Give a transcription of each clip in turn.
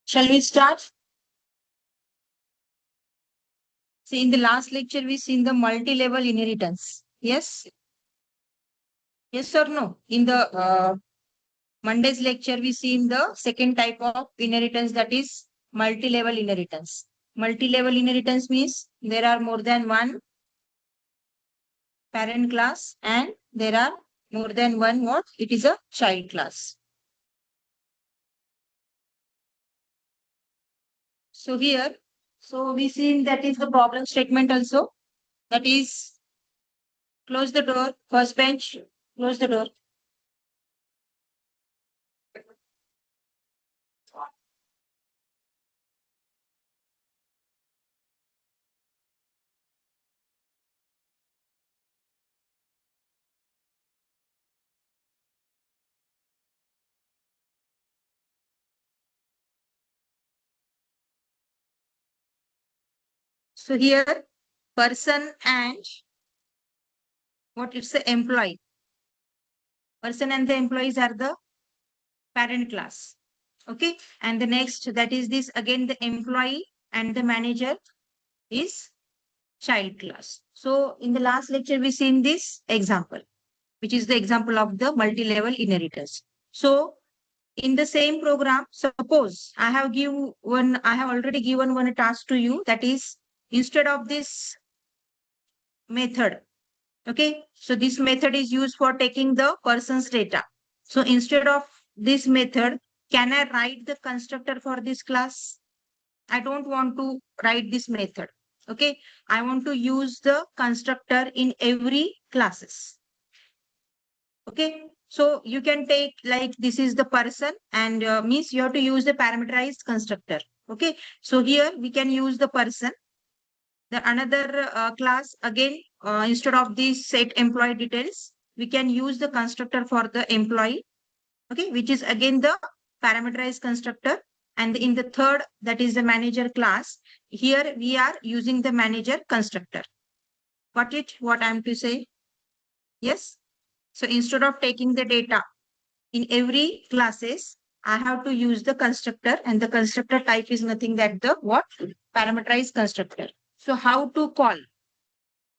Shall we start? See, in the last lecture, we seen the multi-level inheritance. Yes? Yes or no? In the Monday's lecture, we seen the second type of inheritance, that is multi-level inheritance. Multi-level inheritance means there are more than one parent class and there are more than one what? It is a child class. So here, so we seen that is the problem statement also. That is, close the door, first bench, close the door. So here, person and what it's the employee. Person and the employees are the parent class. Okay. And the next, that is this again, the employee and the manager is child class. So in the last lecture, we seen this example, which is the example of the multi-level inheritance. So in the same program, suppose I have already given one task to you, that is instead of this method. Okay, so this method is used for taking the person's data. So instead of this method, can I write the constructor for this class? I don't want to write this method. Okay, I want to use the constructor in every classes. Okay, so you can take like this is the person and means you have to use the parameterized constructor. Okay, so here we can use the person. The another class again, instead of this set employee details, we can use the constructor for the employee, okay, which is again the parameterized constructor. And in the third, that is the manager class, here we are using the manager constructor. What I'm to say? Yes. So instead of taking the data in every classes, I have to use the constructor, and the constructor type is nothing that the what? Parameterized constructor. So how to call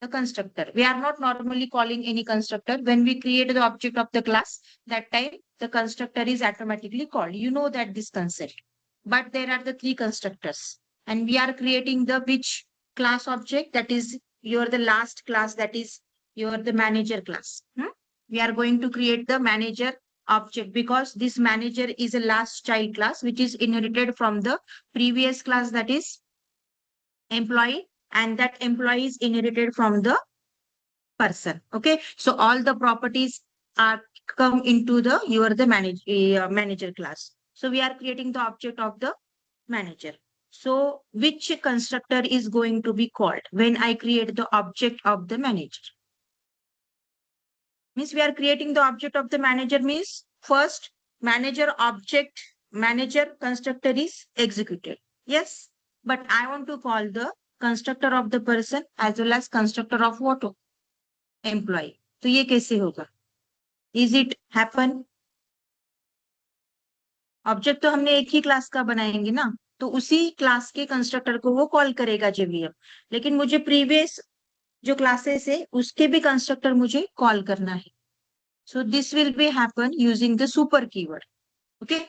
the constructor? We are not normally calling any constructor. When we create the object of the class, that time the constructor is automatically called. You know that this concept. But there are the three constructors. And we are creating the which class object? That is your the last class, that is your the manager class. We are going to create the manager object because this manager is a last child class which is inherited from the previous class, that is employee, and that employee is inherited from the person. Okay, so all the properties are come into the manager class. So we are creating the object of the manager. So which constructor is going to be called when I create the object of the manager? Means we are creating the object of the manager means first manager constructor is executed. Yes, but I want to call the constructor of the person as well as constructor of what? Employee. तो ये कैसे होगा? Is it happen? Object तो हमने एक ही class का बनाएंगे ना, तो उसी क्लास के कंस्ट्रक्टर को वो कॉल करेगा जेवीएम. लेकिन मुझे प्रीवियस जो क्लासेस है उसके भी कंस्ट्रक्टर मुझे कॉल करना है. So this will be happen using the super keyword. Okay,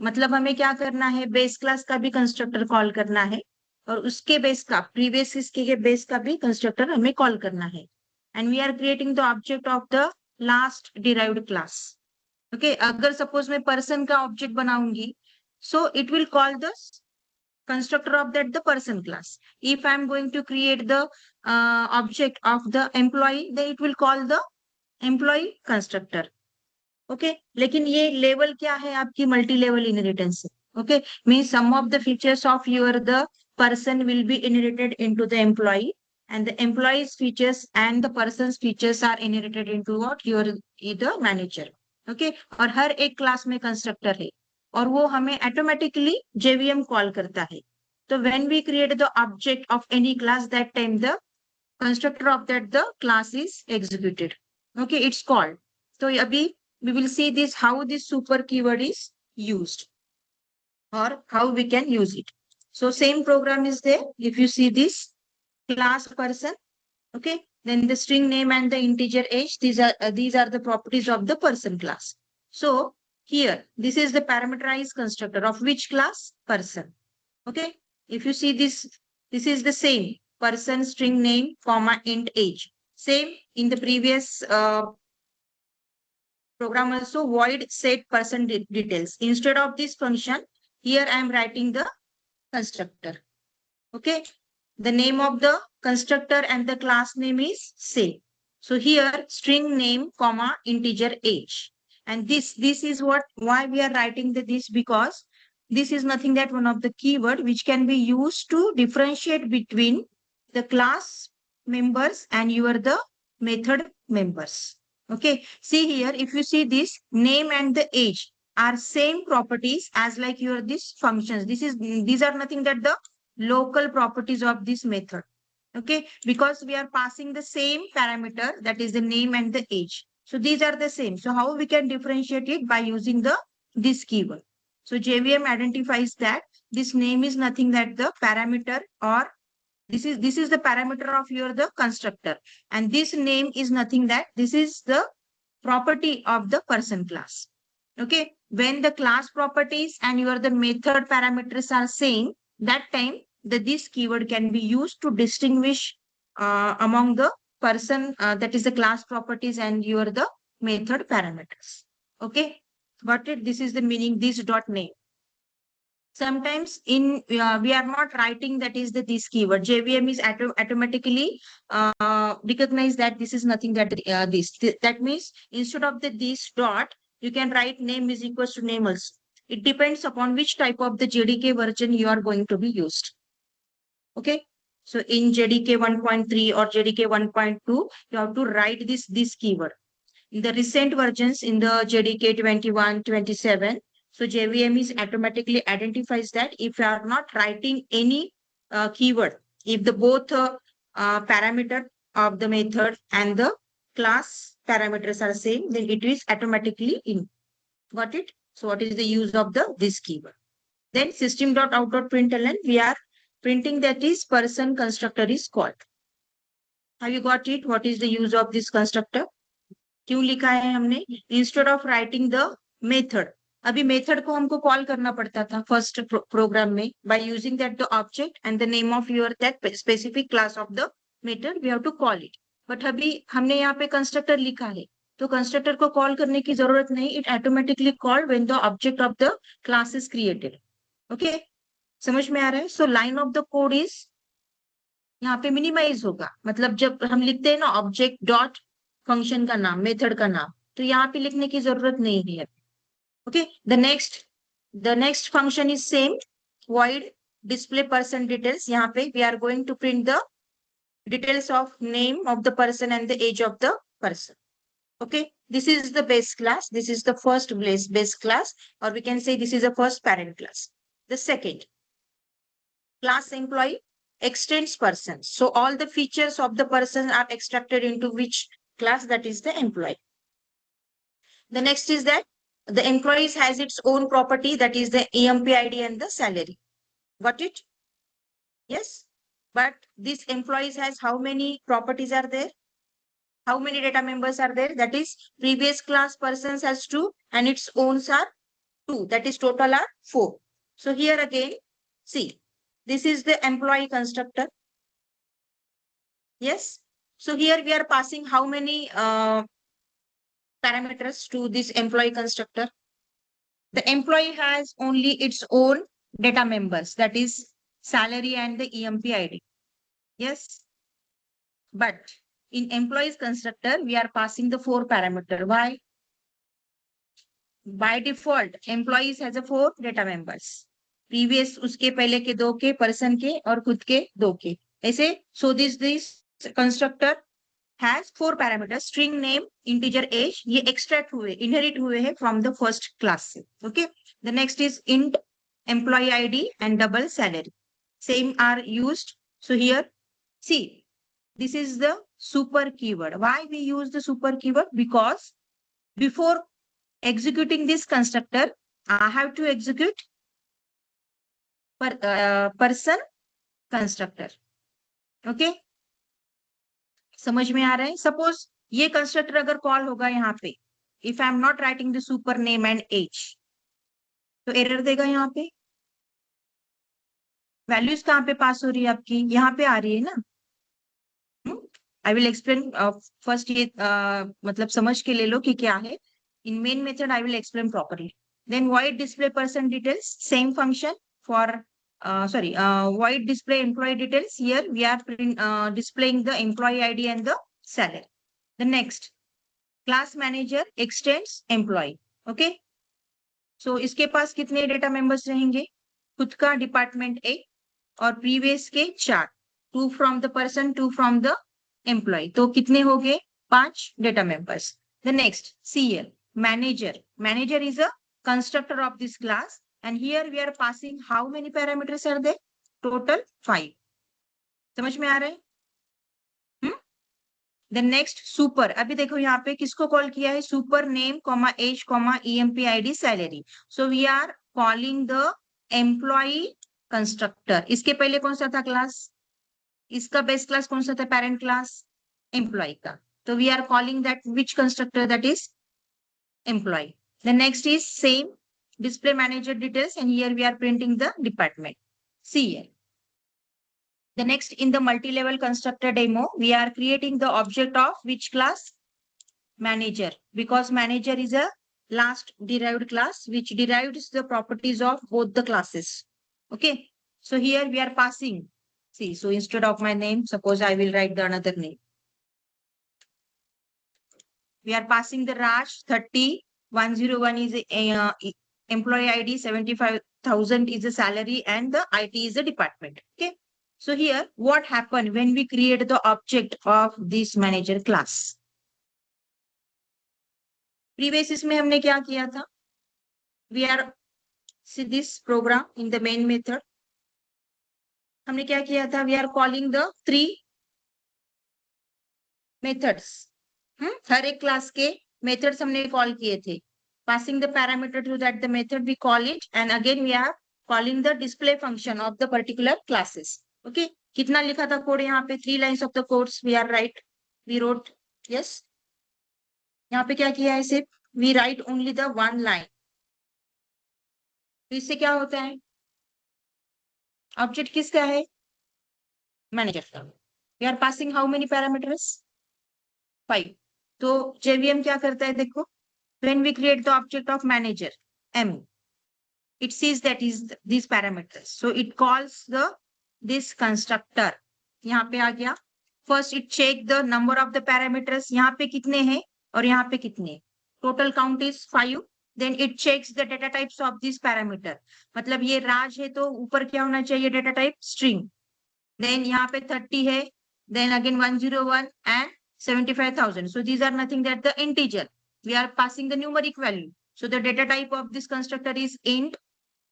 मतलब हमें क्या करना है? बेस क्लास का भी कंस्ट्रक्टर कॉल करना है और उसके बेस का प्रीवियस इसके बेस का भी कंस्ट्रक्टर हमें कॉल करना है. And we are creating the object of the last derived class. Okay, अगर सपोज मैं पर्सन का ऑब्जेक्ट बनाऊंगी, so it will call the constructor of that the person class. If I am going to create the object of the employee, then it will call the employee constructor. Okay, लेकिन ये level क्या है आपकी? Multi level inheritance. Okay, mean some of the features of your the person will be inherited into the employee and the employees features and the person's features are inherited into what? Your either manager. Okay, और हर एक class में constructor है और वो हमें automatically JVM call करता है. तो when we create the object of any class, that time the constructor of that the class is executed. Okay, it's called. तो अभी we will see this how this super keyword is used. or how we can use it. So same program is there. If you see this class person, okay, then the string name and the integer age, these are the properties of the person class. So here, this is the parameterized constructor of which class? Person. Okay. If you see this, this is the same person string name, comma, int age. Same in the previous program also, void set person details. Instead of this function, here I am writing the constructor. Okay. The name of the constructor and the class name is same. So here string name, comma, integer age. And this is why we are writing this, because this is nothing that one of the keyword which can be used to differentiate between the class members and the method members. Okay. See here, if you see this name and the age are same properties as like this functions. These are nothing that the local properties of this method. Okay, because we are passing the same parameter, that is the name and the age. So these are the same. So how we can differentiate it? By using this keyword. So JVM identifies that this name is nothing that the parameter, or this is the parameter of the constructor, and this name is nothing that this is the property of the person class. Okay, when the class properties and the method parameters are same, that time this keyword can be used to distinguish among the person, that is the class properties and the method parameters. Okay, got it? This is the meaning, this dot name. Sometimes in we are not writing that is this keyword. JVM is automatically recognize that this is nothing that this. That means instead of this dot, you can write name is equals to name also. It depends upon which type of the JDK version you are going to be used. Okay. So in JDK 1.3 or JDK 1.2, you have to write this keyword. In the recent versions, in the JDK 21, 27, so JVM is automatically identifies that if you are not writing any keyword, if the both parameter of the method and the class parameters are same, then it is automatically in. Got it? So what is the use of this keyword? Then system.out.println, we are printing that is person constructor is called. Have you got it? What is the use of this constructor? क्यों लिखा है हमने? Instead of writing the method, अभी method को हमको call करना पड़ता था फर्स्ट प्रोग्राम में by using that the object and the name of your that specific class of the method, we have to call it. But अभी हमने यहाँ पे कंस्ट्रक्टर लिखा है, तो कंस्ट्रक्टर को कॉल करने की जरूरत नहीं. It automatically called when the object of the class is created. Okay, समझ में आ रहा है? So line of the code is यहाँ पे मिनिमाइज होगा. मतलब जब हम लिखते हैं ना ऑब्जेक्ट डॉट फंक्शन का नाम, मेथड का नाम, तो यहाँ पे लिखने की जरूरत नहीं है. Okay, the next function is same, void display person details. यहाँ पे we are going to print the details of name of the person and the age of the person. Okay, this is the base class. This is the first base class, or we can say this is the first parent class. The second class employee extends person. So all the features of the person are extracted into which class? That is the employee. The next is that the employees has its own property, that is the EMP ID and the salary. Got it? Yes. But this employees has how many properties are there? How many data members are there? That is previous class persons has 2 and its owns are 2. That is total are 4. So here again, see, this is the employee constructor. Yes. So here we are passing how many parameters to this employee constructor? The employee has only its own data members, that is salary and the EMP ID. Yes. But in employees constructor, we are passing the 4 parameter. Why? By default, employees has a 4 data members. Previous उसके पहले के 2 के, person के और खुद के 2 के. ऐसे, so this constructor has 4 parameters, string name, integer age, ये extract हुए, inherit हुए हैं from the first class से. Okay. The next is int employee ID and double salary. Same are used. So here, see, this is the super keyword. Why we use the super keyword? Because before executing this constructor, I have to execute person constructor. Okay, समझ में आ रहा है? Suppose ये constructor अगर call होगा यहाँ पे, if I am not writing the super name and age, तो एरर देगा यहाँ पे। वैल्यूज कहाँ पे पास हो रही है आपकी? यहाँ पे आ रही है ना। आई विल एक्सप्लेन फर्स्ट, ये मतलब समझ के ले लो कि क्या है। In main method I will explain properly. Then void display person details, same function for void display employee details. Here we are displaying the employee ID and the salary. The next, class manager extends employee. Okay, so इसके पास कितने data members रहेंगे? खुद का department एक और previous के 4, 2 from the person, 2 from the employee, तो कितने हो गए? 5 data members. The next, CL manager, manager is a constructor of this class, and here we are passing how many parameters are there? Total 5. समझ में आ रहा है? द नेक्स्ट, सुपर, अभी देखो यहाँ पे किसको कॉल किया है? Super name comma age comma EMP ID salary. So we are calling the employee constructor. इसके पहले कौन सा था क्लास? इसका बेस क्लास कौन सा था? पेरेंट क्लास एम्प्लॉय का। तो we are calling that which constructor? That is employee. The next is same display manager details, and here we are printing the department CL. The next, in the multi-level constructor demo, we are creating the object of which class? Manager, because manager is a last derived class which derives the properties of both the classes. Okay, so here we are passing, see, so instead of my name, suppose I will write the another name. We are passing the Raj 30, 101 is employee ID, 75,000 is the salary, and the IT is the department. Okay, so here what happened when we create the object of this manager class? Previous इसमें हमने क्या किया था? We are see this program in the main method. हमने क्या किया था? We are calling the 3 methods. हर एक क्लास के मेथड्स हमने कॉल किए थे. Passing the parameter to that the method we call it, and again we are calling the display function of the particular classes. Okay, कितना लिखा था code यहाँ पे? 3 lines of the codes we are we wrote. Yes, यहाँ पे क्या किया है? सिर्फ we write only the 1 line. तो इससे क्या होता है? ऑब्जेक्ट किसका है? मैनेजर का. We are passing how many parameters? 5. तो JVM क्या करता है? देखो, when we create the object of manager M, it sees that is these parameters, so it calls the this constructor. यहाँ पे आ गया. First it check the number of the parameters. यहाँ पे कितने हैं और यहाँ पे कितने? Total count is 5. Then it checks the data types of this parameter. मतलब ये राज है तो ऊपर क्या होना चाहिए? Data type string. Then यहाँ पे 30 है. Then again 101 and 75,000. So these are nothing that the integer. We are passing the numeric value. So the data type of this constructor is int.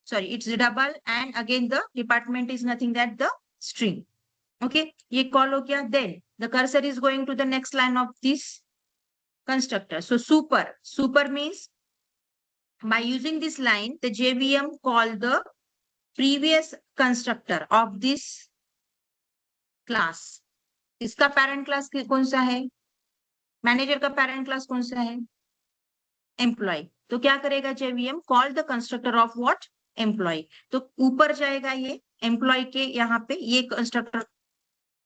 Sorry, it's double, and again the department is nothing that the string. Okay, ये call हो गया. Then the cursor is going to the next line of this constructor. So super means by using this line, the JVM call the previous constructor of this class. इसका parent class कौन सा है? Manager का parent class कौन सा है? Employ. तो क्या करेगा JVM? Call the constructor of what? Employee. तो ऊपर जाएगा ये एम्प्लॉय के, यहाँ पे ये कंस्ट्रक्टर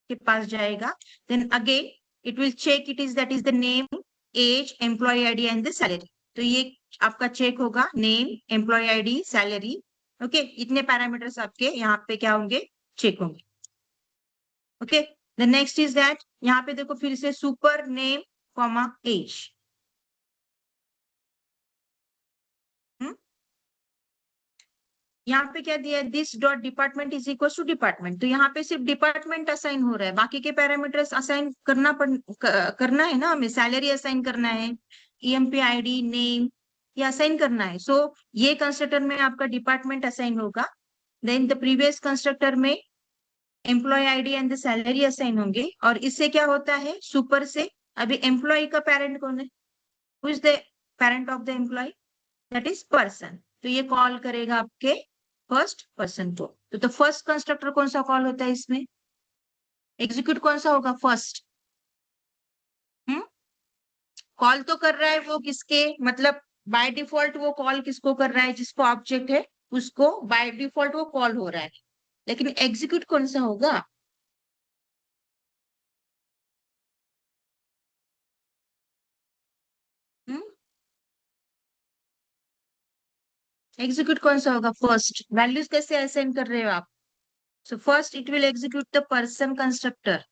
के पास जाएगा. Then again it will check it is that is the name, age, employee ID and the salary. तो ये आपका चेक होगा name, employee ID, salary. Okay, इतने पैरामीटर्स आपके यहाँ पे क्या होंगे? चेक होंगे. Okay, the next is that, यहाँ पे देखो फिर से सुपर नेम कॉमा एज. यहाँ पे क्या दिया है? This dot department is equal to department. तो यहाँ पे सिर्फ डिपार्टमेंट असाइन हो रहा है, बाकी के पैरामीटर्स असाइन करना है ना हमें. सैलरी असाइन करना है, EMP ID, नेम, ये असाइन करना है. सो ये कंस्ट्रक्टर में आपका डिपार्टमेंट असाइन होगा. देन द प्रीवियस कंस्ट्रक्टर में employee ID and the salary assign होंगे. और इससे क्या होता है? सुपर से अभी एम्प्लॉय का पेरेंट कौन है? Who is the parent of the employee? That is person. तो ये कॉल करेगा आपके फर्स्ट पर्सन को। तो फर्स्ट कंस्ट्रक्टर कौन सा कॉल होता है इसमें? एग्जीक्यूट कौन सा होगा? फर्स्ट। कॉल तो कर रहा है वो किसके, मतलब बाय डिफॉल्ट वो कॉल किसको कर रहा है? जिसको ऑब्जेक्ट है उसको बाय डिफॉल्ट वो कॉल हो रहा है, लेकिन एग्जीक्यूट कौन सा होगा? एग्जीक्यूट कौन सा होगा? फर्स्ट। वैल्यूज कैसे असाइन कर रहे हो आप? So first it will execute the person constructor,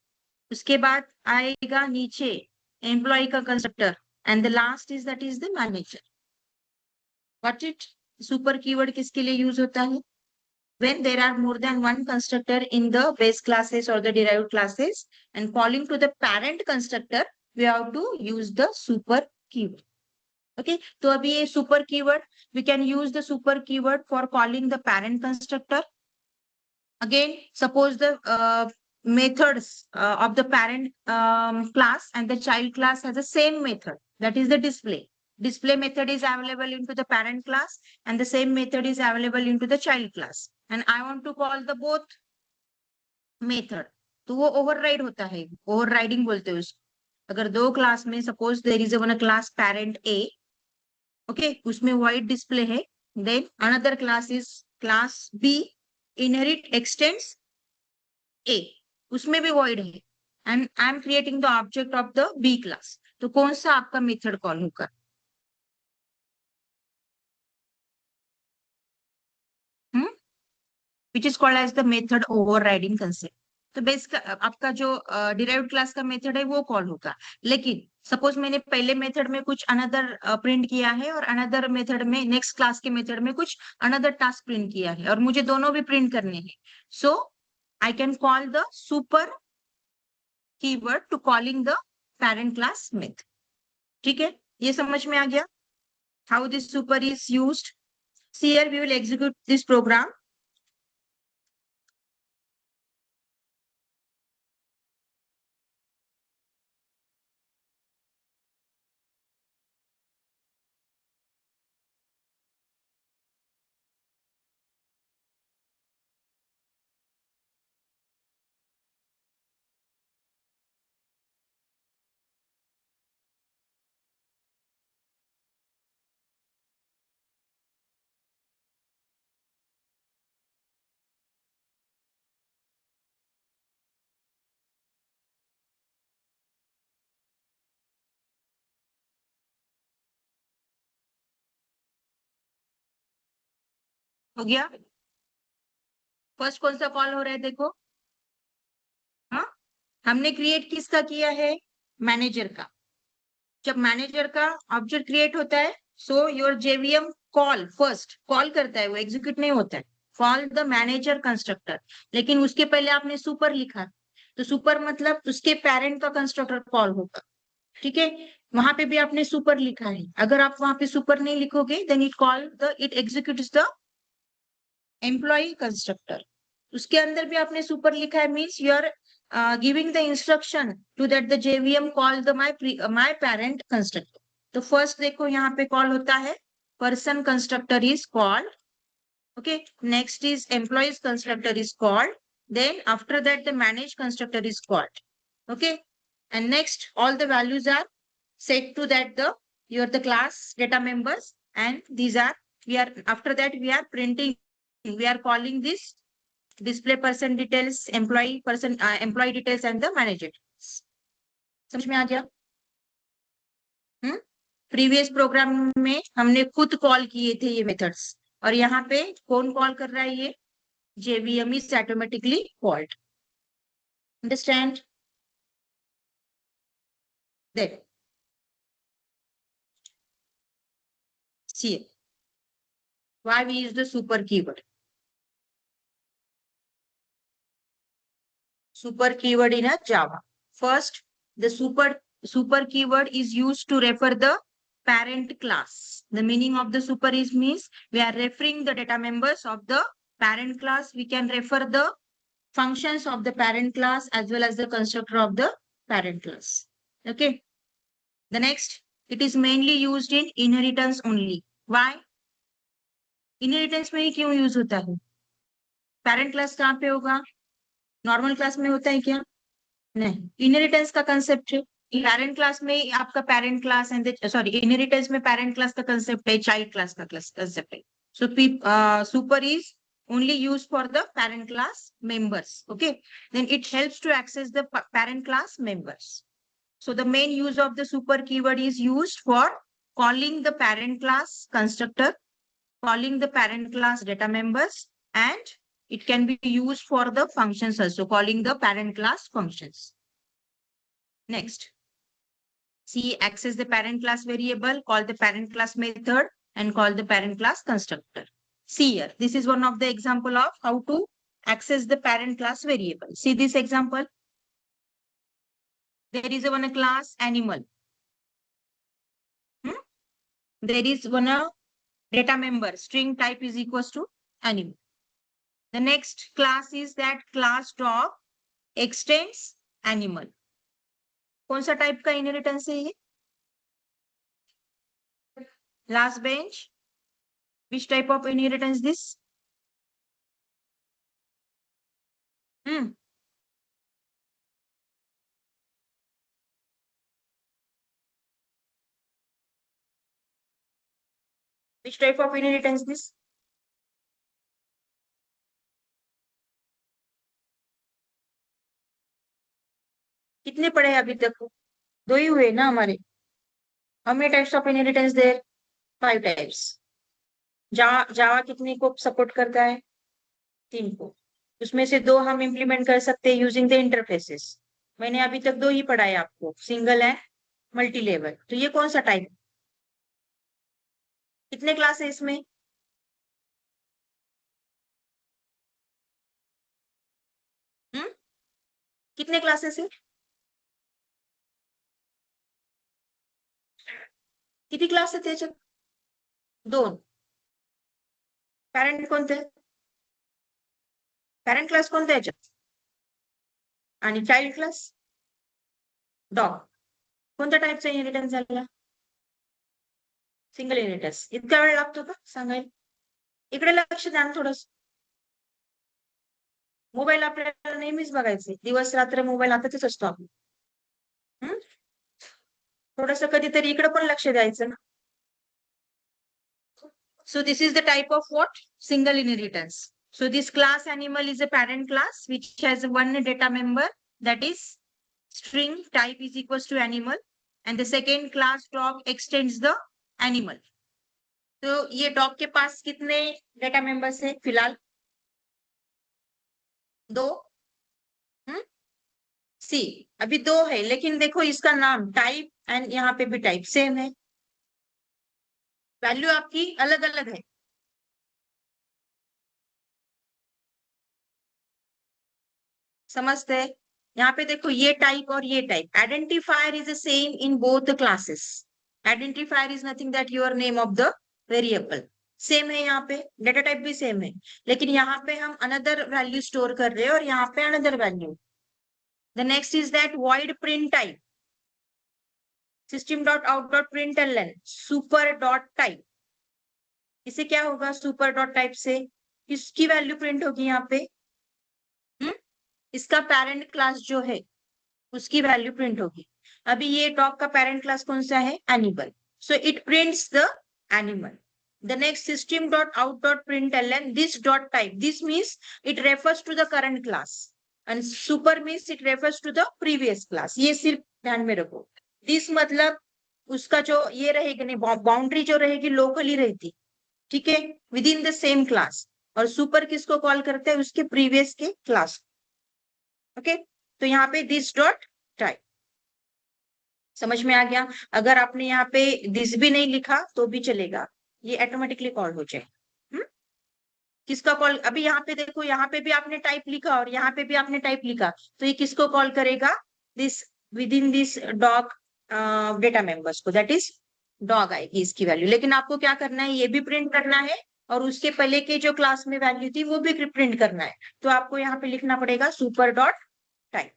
उसके बाद आएगा नीचे एम्प्लॉय का constructor, and the last is that is the manager. What it? Super keyword किसके लिए यूज होता है? when there are more than one constructor in the base classes or the derived classes, and calling to the parent constructor, we have to use the super keyword. Okay, तो अभी ये super keyword, we can use the super keyword for calling the parent constructor. Again, suppose the methods of the parent class and the child class has the same method, that is the display. Display method is available into the parent class and the same method is available into the child class. And I want to call the both method. तो वो override होता है, overriding बोलते हैं उसको। अगर दो class में suppose there is one class parent A, okay, उसमें void display है, then another class is class B, inherit extends A, उसमें भी void है, and I am creating the object of the B class. तो कौन सा आपका मेथड कॉल होगा? Which is called as the method overriding concept. तो बेस का आपका जो डिराइव्ड क्लास का मेथड है वो कॉल होगा। लेकिन सपोज मैंने पहले मेथड में कुछ अनदर प्रिंट किया है और अनदर मेथड में, नेक्स्ट क्लास के मेथड में कुछ अनदर टास्क प्रिंट किया है और मुझे दोनों भी प्रिंट करने हैं, so I can call the super keyword to calling the parent class method. ठीक है, ये समझ में आ गया how this super is used. Here we will execute this program. हो गया? फर्स्ट कौन सा कॉल हो रहा है देखो। हाँ, हमने क्रिएट किसका किया है? मैनेजर का। जब मैनेजर का ऑब्जेक्ट क्रिएट होता है, so your JVM call first call करता है, वो एग्जीक्यूट नहीं होता है। कॉल द मैनेजर कंस्ट्रक्टर, लेकिन उसके पहले आपने सुपर लिखा, तो सुपर मतलब उसके पेरेंट का कंस्ट्रक्टर कॉल होगा। ठीक है, वहां पे भी आपने सुपर लिखा है। अगर आप वहां पे सुपर नहीं लिखोगे, then it executes the employee constructor. उसके अंदर भी आपने सुपर लिखा है, means you are giving the instruction to that the JVM call the my parent constructor. तो first देखो यहाँ पे कॉल होता है person constructor is called, okay, next is employees constructor is called, then after that the managed constructor is called, okay, and next all the values are set to that the class data members, and these are, we are after that we are printing, we are calling this display person details, employee details and the manager details. समझ में आ गया? Previous programme में हमने खुद call किए थे ये मेथड्स, और यहाँ पे कौन कॉल कर रहा है? ये JVM is automatically called. Understand? Then see why we use the super keyword. Super keyword in a Java. First, the super keyword is used to refer the parent class. The meaning of the super is means we are referring the data members of the parent class. We can refer the functions of the parent class as well as the constructor of the parent class. Okay. The next, it is mainly used in inheritance only. Why? Inheritance में ही क्यों use होता है? Parent class कहाँ पे होगा? Normal class में होता है क्या? नहीं, इनहेरिटेंस का कंसेप्ट है। पेरेंट क्लास में आपका parent class and sorry, inheritance में पेरेंट क्लास का कंसेप्ट है, चाइल्ड क्लास का कंसेप्ट है. So super is only used for the parent class members. Okay, then it helps to access the parent class members. So the main use of the super keyword is used for calling the parent class constructor, calling the parent class data members, and it can be used for the functions also, calling the parent class functions. Next, C, access the parent class variable, call the parent class method, and call the parent class constructor. See here, this is one of the example of how to access the parent class variable. See this example. There is one class animal. There is one data member, string type is equals to animal. The next class is that class dog extends animal. कौन सा type का inheritance है ये? Last bench. Which type of inheritance this? Which type of inheritance this? कितने पढ़े हैं अभी तक? 2 ही हुए ना हमारे. How many types of inheritance there? 5 types. जावा कितने को सपोर्ट करता है? 3 को. उसमें से 2 हम इम्प्लीमेंट कर सकते हैं यूजिंग द इंटरफेसेस. मैंने अभी तक 2 ही पढ़ाए आपको, सिंगल है, मल्टी लेवल. तो ये कौन सा टाइप? कितने क्लास है इसमें? कितने क्लासेस है? किती क्लास आहेत त्याच्यात? 2. पॅरेंट कोणते? पॅरेंट क्लास कोणत्या याच्यात? आणि चाइल्ड क्लास? डॉग. कोणत्या टाईपचा इनहेरिटन्स झाला? Single inheritance. इतका वेळ लागतो का सांगायला? इकडे लक्ष द्या थोडंसं. मोबाईल आपल्याला नेहमीच बघायचे, दिवस रात्र मोबाईल हातातच असतो आपण. थोडंसं कधीतरी इकडे पण लक्ष द्यायचं ना. So this is the type of what? Single inheritance. So this class animal is a parent class which has one data member, that is string type is equals to animal, and the second class dog extends the animal. तो ये dog के पास कितने data members है फिलहाल? 2. सी अभी 2 है, लेकिन देखो इसका नाम टाइप एंड यहाँ पे भी टाइप सेम है. वैल्यू आपकी अलग अलग है. समझते हैं? यहाँ पे देखो ये टाइप और ये type. Identifier is the same in both classes. Identifier is nothing that your name of the variable. Same है, यहाँ पे डेटा टाइप भी सेम है, लेकिन यहाँ पे हम अनदर वैल्यू स्टोर कर रहे हैं और यहाँ पे another value. The next is that void print type. system dot out dot println super dot type. इसे क्या होगा? सुपर डॉट टाइप से किसकी वैल्यू प्रिंट होगी यहाँ पे? इसका पेरेंट क्लास जो है उसकी वैल्यू प्रिंट होगी. अभी ये डॉग का पेरेंट क्लास कौन सा है? Animal. So it prints the animal. The next system dot out dot println this dot type. This means it refers to the current class and super means it refers to the previous class. ये सिर्फ ध्यान में रखो. This मतलब उसका जो ये रहेगी नहीं, बाउंड्री जो रहेगी लोकली रहती, ठीक है, with in the same class. और सुपर किसको कॉल करते हैं? उसके प्रीवियस के क्लास. ओके, तो यहाँ पे दिस डॉट टाइप. समझ में आ गया? अगर आपने यहाँ पे दिस भी नहीं लिखा तो भी चलेगा, ये ऑटोमेटिकली कॉल हो जाए. किसका कॉल? अभी यहाँ पे देखो, यहाँ पे भी आपने टाइप लिखा और यहाँ पे भी आपने टाइप लिखा, तो ये किसको कॉल करेगा? This with in this dog data members को, दैट इज डॉग आएगी इसकी वैल्यू. लेकिन आपको क्या करना है? ये भी प्रिंट करना है और उसके पहले के जो क्लास में वैल्यू थी वो भी प्रिंट करना है. तो आपको यहाँ पे लिखना पड़ेगा super dot type.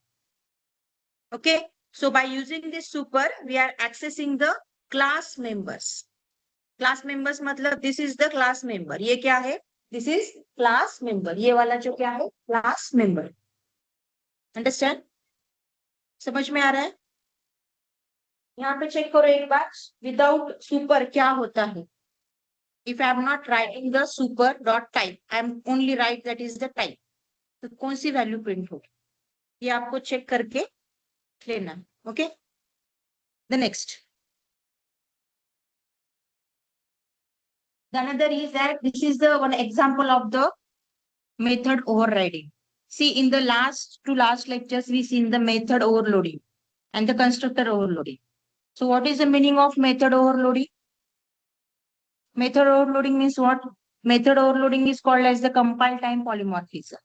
Okay, so by using this super we are accessing the class members. Class members मतलब this is the class member, ये क्या है, दिस इज क्लास मेंबर, ये वाला जो क्या है क्लास मेंबर। अंडरस्टैंड, समझ में आ रहा है? यहाँ पे चेक करो एक बार, विदाउट सुपर क्या होता है? If I am not writing the super dot type, I am only right that is the type, तो कौन सी वैल्यू प्रिंट होगी, ये आपको चेक करके लेना है। Okay, the next, the another is that this is the one example of the method overriding. See, in the last to last lectures, we seen the method overloading and the constructor overloading. So what is the meaning of method overloading? Method overloading means what? Method overloading is called as the compile time polymorphism,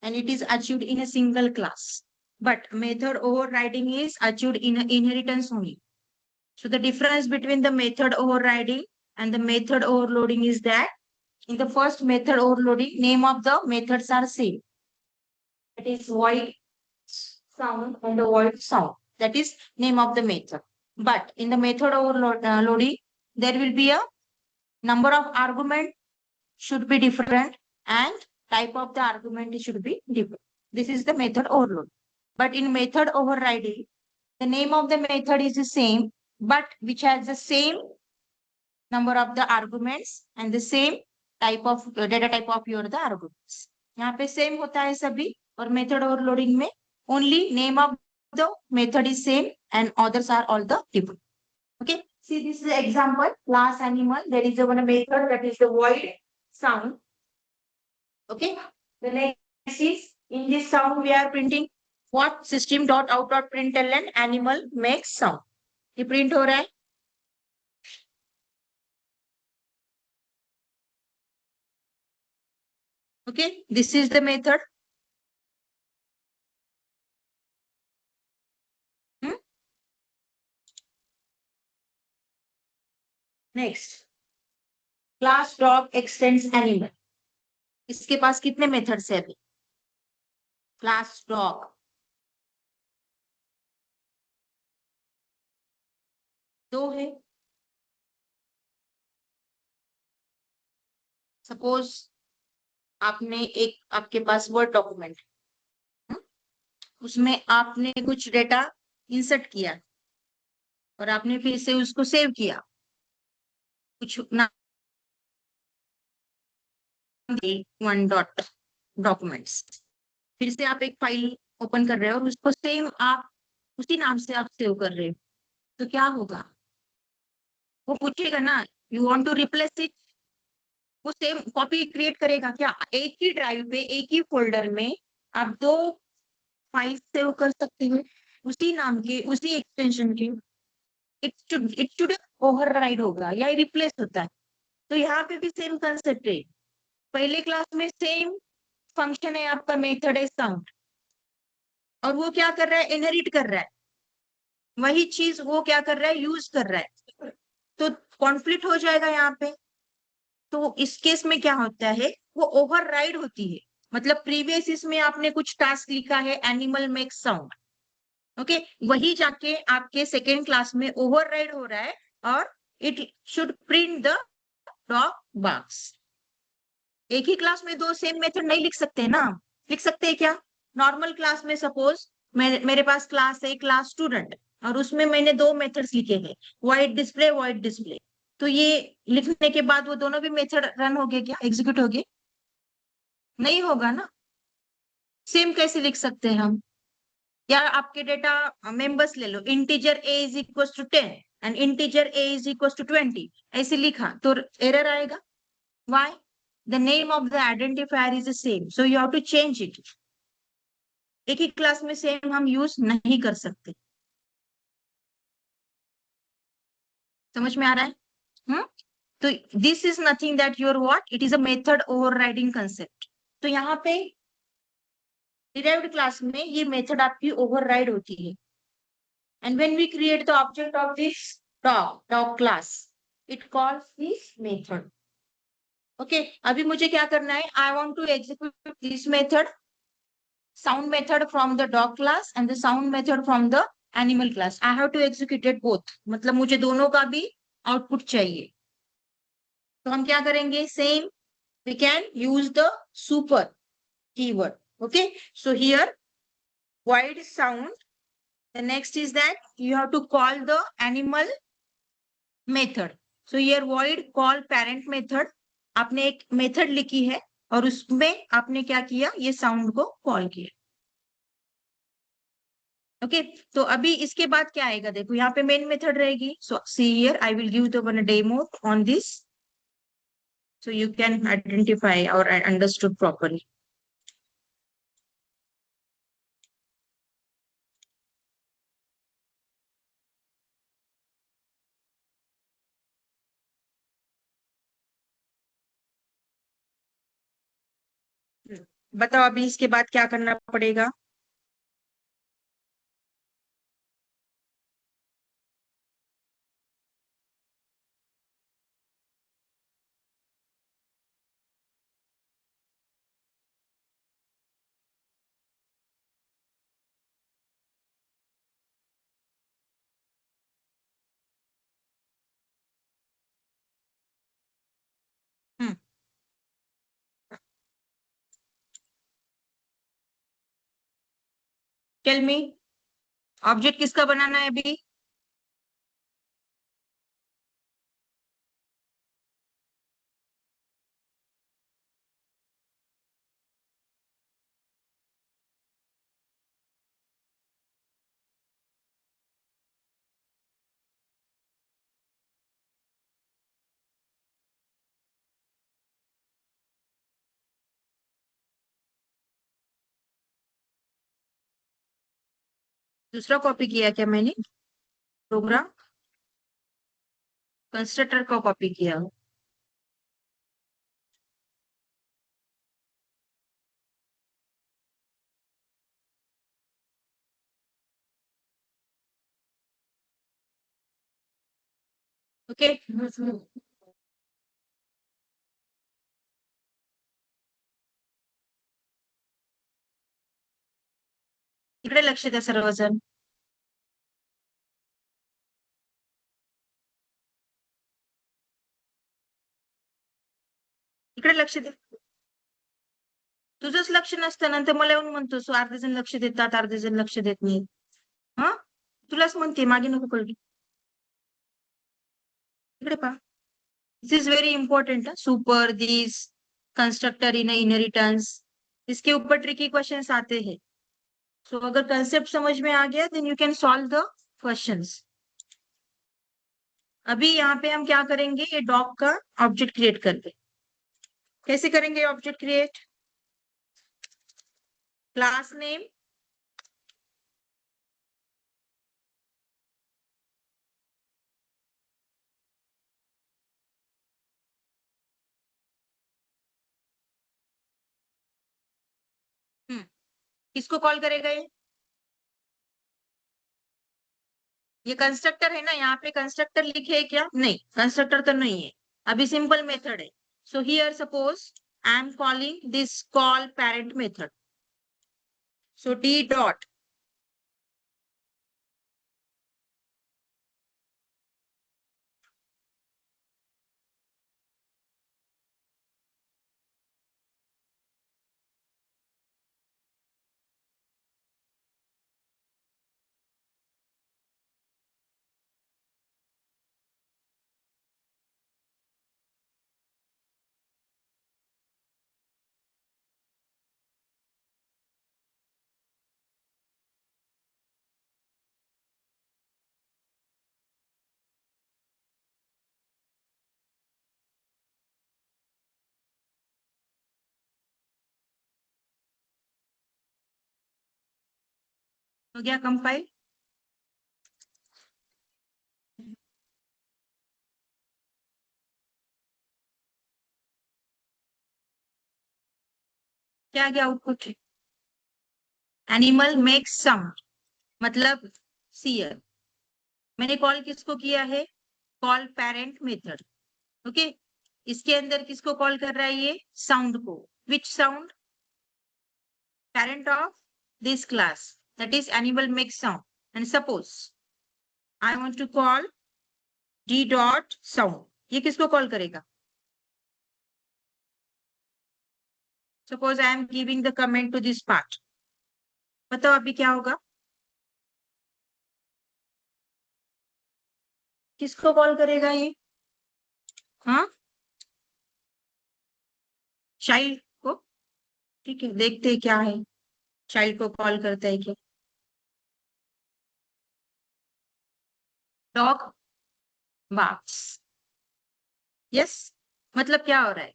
and it is achieved in a single class. But method overriding is achieved in an inheritance only. So the difference between the method overriding and the method overloading is that in the first method overloading, name of the methods are same. That is void sound and the void sound. That is name of the method. But in the method overloading, there will be a number of argument should be different and type of the argument should be different. This is the method overload. But in method overriding, the name of the method is the same, but which has the same number of the arguments and the same type of data type of your the arguments. यहाँ पे same होता है सभी, और method overloading में only name of the method is same and others are all the different. Okay, see this is the example class animal. There is a one method that is the void sound. Okay, the next is in this sound we are printing what system dot out dot println animal makes sound. ये print हो रहा है. Okay, this is the method. Next, class dog extends animal. इसके पास कितने methods है अभी? Class dog दो है. सपोज आपने एक आपके पास वर्ड डॉक्यूमेंट, उसमें आपने कुछ डेटा इंसर्ट किया और आपने फिर से उसको सेव किया, कुछ नाम वन डॉट डॉक्यूमेंट्स, फिर से आप एक फाइल ओपन कर रहे हो और उसको सेम आप उसी नाम से आप सेव कर रहे हो, तो क्या होगा? वो पूछेगा ना, you want to replace it, वो सेम कॉपी क्रिएट करेगा क्या? एक ही ड्राइव पे एक ही फोल्डर में आप दो फाइल सेव कर सकते हो उसी नाम के उसी एक्सटेंशन के. इट शुड ओवरराइड होगा या रिप्लेस होता है. तो यहाँ पे भी सेम कंसेप्ट है. पहले क्लास में सेम फंक्शन है, आपका मेथड है साउंड, और वो क्या कर रहा है? इनहेरिट कर रहा है वही चीज, वो क्या कर रहा है? यूज कर रहा है. तो कॉन्फ्लिक्ट हो जाएगा यहाँ पे. तो इस केस में क्या होता है? वो ओवरराइड होती है. मतलब प्रीवियस इसमें आपने कुछ टास्क लिखा है एनिमल मेक साउंड, ओके, वही जाके आपके सेकेंड क्लास में ओवरराइड हो रहा है और it should print the dog barks. एक ही क्लास में दो सेम मेथड नहीं लिख सकते ना. लिख सकते हैं क्या? नॉर्मल क्लास में सपोज मेरे पास क्लास है क्लास स्टूडेंट, और उसमें मैंने दो मेथड्स लिखे हैं, वाइट डिस्प्ले वाइट डिस्प्ले. तो ये लिखने के बाद वो दोनों भी मेथड रन हो गए क्या? एग्जीक्यूट हो गए? नहीं होगा ना. सेम कैसे लिख सकते हैं हम? या आपके डेटा मेंबर्स ले लो, integer a is equal to 10 and integer a is equal to 20, ऐसे लिखा तो एरर आएगा. Why? The name of the identifier is the same, so you have to change it. एक ही क्लास में सेम हम यूज नहीं कर सकते. समझ में आ रहा है? तो this is nothing that your what, it is a method overriding concept. तो यहाँ पे डिराइव्ड क्लास में ये मेथड आपकी ओवरराइड होती है. And when we create the object of this dog class, it calls this method. Okay, अभी मुझे क्या करना है? I want to execute this method, sound method from the dog class and the sound method from the animal class. I have to execute it both. मतलब मुझे दोनों का भी आउटपुट चाहिए. तो हम क्या करेंगे, same we can use the super keyword. Okay, so here void sound, the next is that you have to call the animal method. So here void call parent method, आपने एक मेथड लिखी है और उसमें आपने क्या किया, ये साउंड को कॉल किया. ओके, तो अभी इसके बाद क्या आएगा, देखो यहाँ पे मेन मेथड रहेगी. So see here I will give the one demo on this, so you can identify or understood properly. बताओ अभी इसके बाद क्या करना पड़ेगा. हम्म, टेल मी, ऑब्जेक्ट किसका बनाना है अभी. दूसरा कॉपी किया क्या मैंने, प्रोग्राम कंस्ट्रक्टर का कॉपी किया. ओके, इकडे लक्ष द्या सर्वजण. इकडे लक्ष द्या. तुझंच लक्ष नसतं नंतर मला येऊन म्हणतो सो अर्धे जण लक्ष देतात अर्धे जण लक्ष देत नाही. हा, तुलाच म्हणते, मागे नको कळली. इकडे पहा, this is very important. Super, this, constructor in inheritance, इसके ऊपर ट्रिकी क्वेश्चंस आते हैं. सो अगर कंसेप्ट समझ में आ गया then you can solve the questions. अभी यहाँ पे हम क्या करेंगे, ये डॉग का ऑब्जेक्ट क्रिएट करके. कैसे करेंगे ऑब्जेक्ट क्रिएट, क्लास नेम, किसको कॉल करेगा ये कंस्ट्रक्टर है ना, यहाँ पे कंस्ट्रक्टर लिखे है क्या, नहीं कंस्ट्रक्टर तो नहीं है, अभी सिंपल मेथड है. So here suppose I am calling this call parent method. So D dot, हो गया कंपाइल. क्या गया आउटपुट, एनिमल मेक्स साउंड, मतलब सीयर. मैंने कॉल किसको किया है, कॉल पेरेंट मेथड. ओके, इसके अंदर किसको कॉल कर रहा है, ये साउंड को. विच sound, parent of this class, that is animal makes sound. And suppose I want to call d dot sound, ये किसको कॉल करेगा, suppose I am giving the comment to this part, बताओ अभी क्या होगा? किसको कॉल करेगा ये? हाँ, चाइल्ड को। ठीक है, देखते हैं क्या है, चाइल्ड को कॉल करता है क्या। Dog barks. यस, मतलब क्या हो रहा है,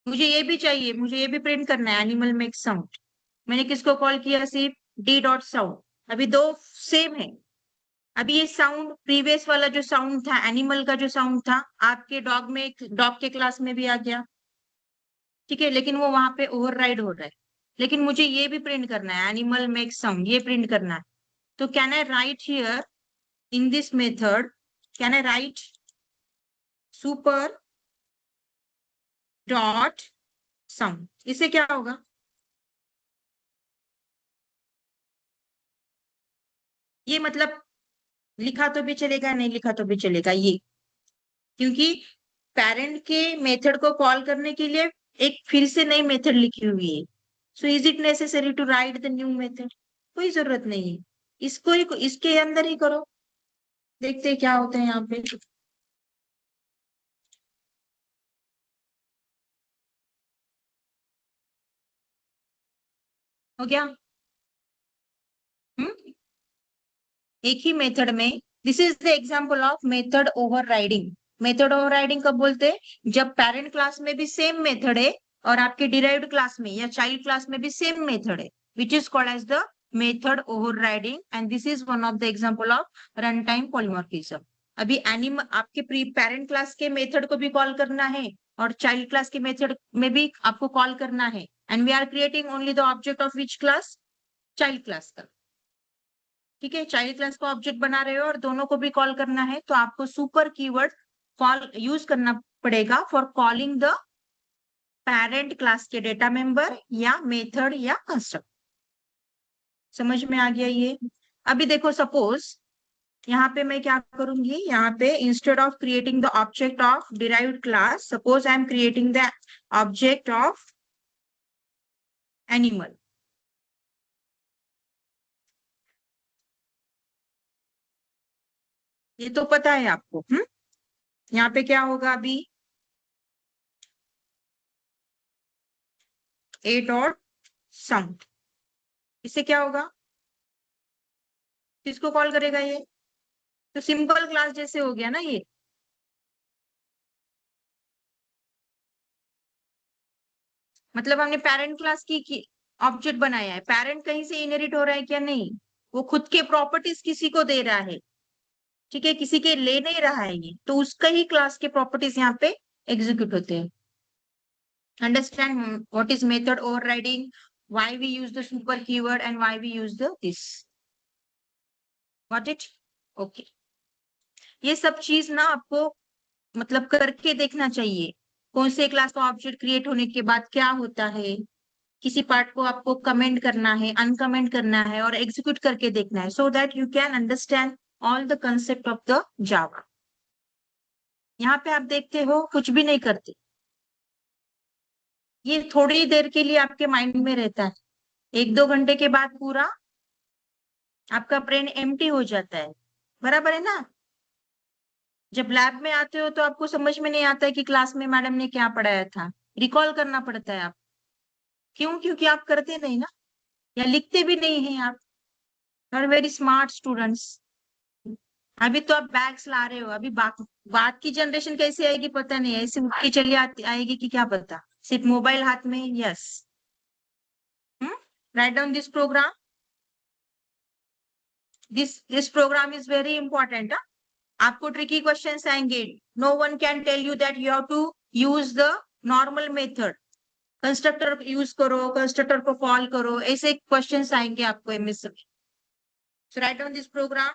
मुझे ये भी चाहिए, मुझे ये भी प्रिंट करना है, एनिमल मेक साउंड। मैंने किसको कॉल किया? सिर्फ डी डॉट साउंड। अभी दो सेम है। अभी ये साउंड, प्रीवियस वाला जो साउंड था, एनिमल का जो साउंड था, आपके डॉग में, डॉग के क्लास में भी आ गया। ठीक है, लेकिन वो वहां पे ओवरराइड हो रहा है। लेकिन मुझे ये भी प्रिंट करना है, एनिमल मेक साउंड, ये प्रिंट करना है। तो can I right here in this method, can I right super dot sound? इससे क्या होगा? ये मतलब लिखा तो भी चलेगा, नहीं लिखा तो भी चलेगा ये, क्योंकि पेरेंट के मेथड को कॉल करने के लिए एक फिर से नई मेथड लिखी हुई है। So is it necessary to write the new method? कोई जरूरत नहीं है, इसको ही, इसके अंदर ही करो। देखते हैं क्या होता है यहाँ पे। हो गया? हम्म, एक ही मेथड में। This is the example of method overriding. Method overriding कब बोलते हैं? जब पेरेंट क्लास में भी सेम मेथड है और आपके डिराइव्ड क्लास में या चाइल्ड क्लास में भी सेम मेथड है, which is called as the method overriding, and this is one of the example of run time polymorphism. अभी एनिमल, आपके प्री पेरेंट क्लास के मेथड को भी कॉल करना है और चाइल्ड क्लास के मेथड में भी आपको कॉल करना है, and we are creating only the object of which class? Child class का। ठीक है, चाइल्ड क्लास को ऑब्जेक्ट बना रहे हो और दोनों को भी कॉल करना है, तो आपको सुपर कीवर्ड कॉल यूज करना पड़ेगा for calling the parent class के डेटा मेंबर या मेथड या कंस्ट्रक्ट। समझ में आ गया ये? अभी देखो, सपोज यहाँ पे मैं क्या करूंगी, यहाँ पे instead of creating the object of derived class, suppose I am creating the object of animal. ये तो पता है आपको। यहाँ पे क्या होगा अभी? ए डॉट साउंड। इससे क्या होगा? किसको कॉल करेगा ये? तो सिंपल क्लास जैसे हो गया ना ये। मतलब हमने पेरेंट क्लास की ऑब्जेक्ट बनाया है, पेरेंट कहीं से इनहेरिट हो रहा है क्या? नहीं, वो खुद के प्रॉपर्टीज किसी को दे रहा है। ठीक है, किसी के ले नहीं रहा है ये, तो उसका ही क्लास के प्रॉपर्टीज यहाँ पे एग्जीक्यूट होते हैं। Understand what is method overriding, why we use the super keyword and why we use the this? What it? Okay, ये सब चीज ना आपको मतलब करके देखना चाहिए। कौन से क्लास का ऑब्जेक्ट क्रिएट होने के बाद क्या होता है, किसी पार्ट को आपको कमेंट करना है, अनकमेंट करना है और एग्जीक्यूट करके देखना है, so that you can understand all the concept of the Java. यहाँ पे आप देखते हो कुछ भी नहीं करते, ये थोड़ी देर के लिए आपके माइंड में रहता है, एक दो घंटे के बाद पूरा आपका ब्रेन एम्प्टी हो जाता है। बराबर है ना? जब लैब में आते हो तो आपको समझ में नहीं आता है कि क्लास में मैडम ने क्या पढ़ाया था, रिकॉल करना पड़ता है आप। क्यों? क्योंकि आप करते नहीं ना, या लिखते भी नहीं है आप। Are very smart students. अभी तो आप बैग्स ला रहे हो, अभी बात की जनरेशन कैसी आएगी पता नहीं, ऐसे उठ के चली आएगी कि क्या पता, सिर्फ मोबाइल हाथ में। Yes, write down this program. This program is very important. आपको ट्रिकी क्वेश्चंस आएंगे। No one can tell you that you have to use the normal method, constructor use करो, कंस्ट्रक्टर को कॉल करो, ऐसे क्वेश्चंस आएंगे आपको एमएस में। So write down this programme.